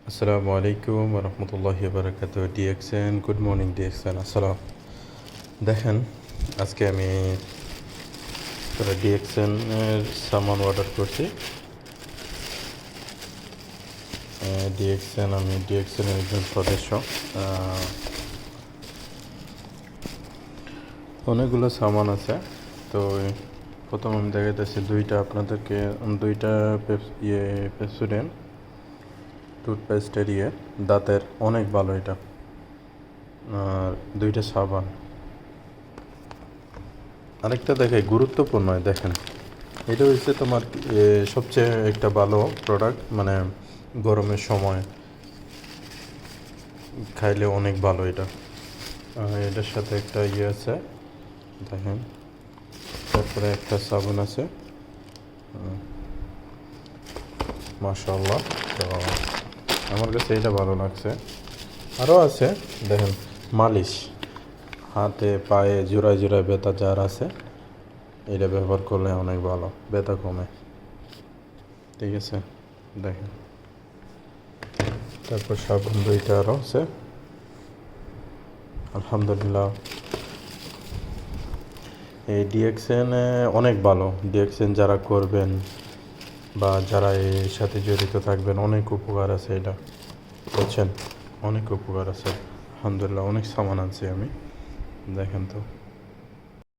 আসসালামু আলাইকুম রহমতুল্লাহি বারাকাত ডিএক্সএন গুড মর্নিং ডিএক্সএন আসসালাম। দেখেন আজকে আমি ডিএক্সএন এর সামান অর্ডার করছি। আমি ডিএক্সএন এর একজন সদস্য। অনেকগুলো সামান আছে। তো প্রথম আমি দেখাইতেছি আপনাদেরকে দুইটা পেপসোডেন্ট টুথপেস্টের দাঁতের অনেক ভালো এটা। আর দুইটা সাবান। আরেকটা দেখে গুরুত্বপূর্ণ দেখেন, এটা হচ্ছে তোমার সবচেয়ে একটা ভালো প্রোডাক্ট, মানে গরমের সময় খাইলে অনেক ভালো এটা। এটার সাথে একটা আছে দেখেন, তারপরে একটা সাবান আছে মাশাআল্লাহ। তো আমার কাছে এটা ভালো লাগছে। আরও আছে দেখেন, মালিশ, হাতে পায়ে জোড়ায় জোড়ায় ব্যথা যার আছে এটা ব্যবহার করলে অনেক ভালো, ব্যথা কমে। ঠিক আছে দেখেন, তারপর সাবান দুইটা আরও আছে আলহামদুলিল্লাহ। এই ডিএক্সএন অনেক ভালো। ডিএক্সএন যারা করবেন বা যারা এর সাথে জড়িত থাকবেন অনেক উপকার আছে এটা, বুঝছেন? অনেক উপকার আছে আলহামদুলিল্লাহ। অনেক সামান আনছি আমি, দেখেন তো।